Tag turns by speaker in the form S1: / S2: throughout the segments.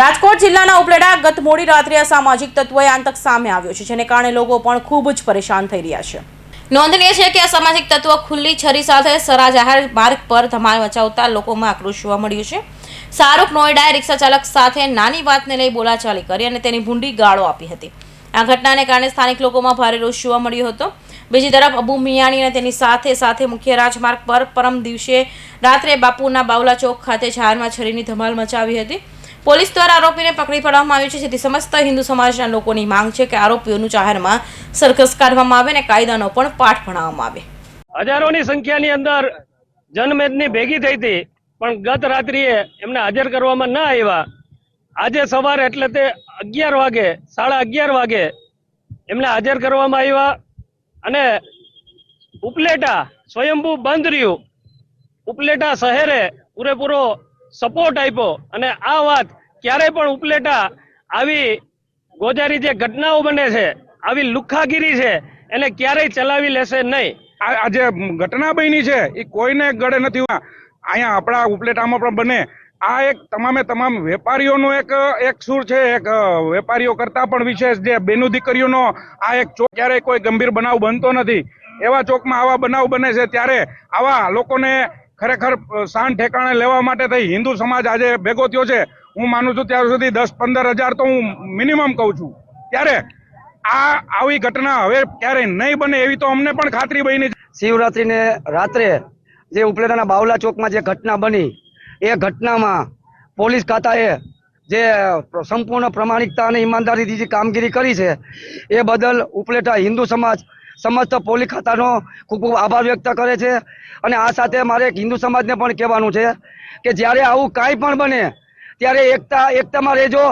S1: રાજકોટ જિલ્લાના ઉપલેટા ગત મોડી રાત્રે અસામાજિક તત્વોએ આતંક સામે આવ્યો છે, જેને કારણે લોકો પણ ખૂબ જ પરેશાન થઈ રહ્યા છે। નોંધનીય છે કે અસામાજિક તત્વો ખુલ્લી છરી સાથે સરા જાહેર માર્ગ પર ધમાલ મચાવતા લોકોમાં આક્રોશ જોવા મળ્યો છે। શાહરૂખ નોઈડાએ રિક્ષા ચાલક સાથે નાની વાતને લઈ બોલાચાલી કરી અને તેની ભૂંડી ગાળો આપી હતી। આ ઘટનાને કારણે સ્થાનિક લોકોમાં ભારે રોષ જોવા મળ્યો હતો। બીજી તરફ અબુ મિયાણી અને તેની સાથે મુખ્ય રાજમાર્ગ પર પરમ દિવસે રાત્રે બાપુના બાવલા ચોક ખાતે જાહેરમાં છરીની ધમાલ મચાવી હતી। પોલીસ દ્વારા આરોપીને પકડી પાડવામાં આવ્યો છે, જેથી સમસ્ત હિન્દુ સમાજના લોકોની માંગ છે કે આરોપીઓનું જાહેરમાં સરઘસ કાઢવામાં આવે અને કાયદાનો પણ પાઠ ભણાવવામાં આવે।
S2: હજારોની સંખ્યાની અંદર જનમેદની ભેગી થઈ હતી, પણ ગત રાત્રિએ એમને હાજર કરવામાં ના આવ્યા। આજે સવારે એટલે તે 11 વાગે 11:30 વાગે એમને હાજર કરવામાં આવ્યા અને ઉપલેટા સ્વયંભૂ બંધ રહ્યું। ઉપલેટા શહેરે પૂરેપૂરો સપોર્ટ આપ્યો અને આ વાત ક્યારેય પણ ઉપલેટા આવી ગોજારી જે ઘટનાઓ બને છે, આવી લુખ્ખાગીરી છે, એને ક્યારેય ચલાવી લેશે નહીં।
S3: આ જે ઘટના બની છે એ કોઈને ગળે નથી। અહીંયા આપણા ઉપલેટામાં પણ બને આ એક તમામ વેપારીઓનો એક સૂર છે। એક વેપારીઓ કરતા પણ વિશેષ જે બેનું દીકરીઓનો આ એક ચોક ક્યારેય કોઈ ગંભીર બનાવ બનતો નથી। એવા ચોકમાં આવા બનાવ બને છે, ત્યારે આવા લોકોને ખરેખર શાન ઠેકાણે લેવા માટે થઈ હિન્દુ સમાજ આજે ભેગો થયો છે। હું માનું છું ત્યાર સુધી 10-15 હજાર તો હું મિનિમમ કહું છું। ત્યારે આવી ઘટના હવે ક્યારેય નહીં બને એવી તો અમને પણ ખાતરી બની છે।
S4: શિવરાત્રીને રાત્રે જે ઉપલેટાના બાવલા ચોકમાં જે ઘટના બની, એ ઘટનામાં પોલીસ ખાતાએ જે સંપૂર્ણ પ્રમાણિકતા અને ઈમાનદારીથી જે કામગીરી કરી છે, એ બદલ ઉપલેટા હિન્દુ સમાજ સમસ્ત પોલીસ ખાતાનો ખૂબ આભાર વ્યક્ત કરે છે। અને આ સાથે મારે એક હિન્દુ સમાજને પણ કહેવાનું છે કે જ્યારે આવું કાંઈ પણ બને ત્યારે એકતામાં રહેજો।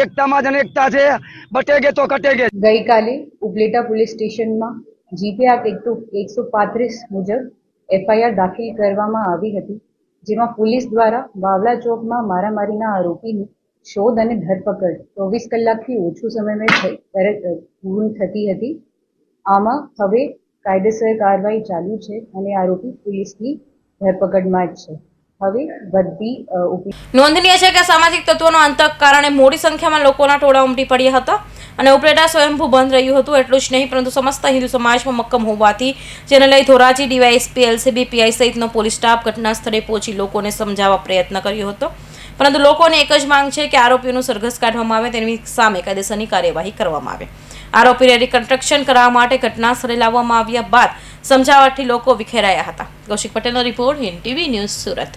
S4: એકતામાં જ અનેકતા છે, બટેગે તો કટેગે।
S5: ગઈકાલે ઉપલેટા પોલીસ સ્ટેશનમાં જીપી એક્ટ 135 મુજબ એફઆઈઆર દાખલ કરવામાં આવી હતી, જેમાં પોલીસ દ્વારા બાવલા ચોકમાં મારામારીના આરોપીની શોધ અને ધરપકડ 24 કલાકથી ઓછું સમયમાં પૂર્ણ થતી હતી। આમાં હવે કાયદેસર કાર્યવાહી ચાલુ છે અને આરોપી પોલીસની ધરપકડમાં જ છે। હવે બધી
S1: નોંધનીય છે કે સામાજિક તત્વોના આતંક કારણે મોટી સંખ્યામાં લોકોના ટોળા ઉમટી પડ્યા હતા અને ઉપલેટા સ્વયંભૂ બંધ રહ્યું હતું। એટલું જ નહીં, પરંતુ સમસ્ત હિન્દુ સમાજમાં મક્કમ હોવાથી જેને લઈ ધોરાજી ડીવાયએસપી, એલસીબી, પીઆઈ સહિતનો પોલીસ સ્ટાફ ઘટના સ્થળે પહોંચી લોકોને સમજાવવા પ્રયત્ન કર્યો હતો, પરંતુ લોકોની એક જ માંગ છે કે આરોપીઓનું સરઘસ કાઢવામાં આવે, તેની સામે કાયદેસરની કાર્યવાહી કરવામાં આવે। આરોપીને રિકન્સ્ટ્રક્શન કરવા માટે ઘટના સ્થળે લાવવામાં આવ્યા બાદ સમજાવટથી લોકો વિખેરાયા હતા। કૌશિક પટેલનો રિપોર્ટ, એનટીવી ન્યૂઝ, સુરત।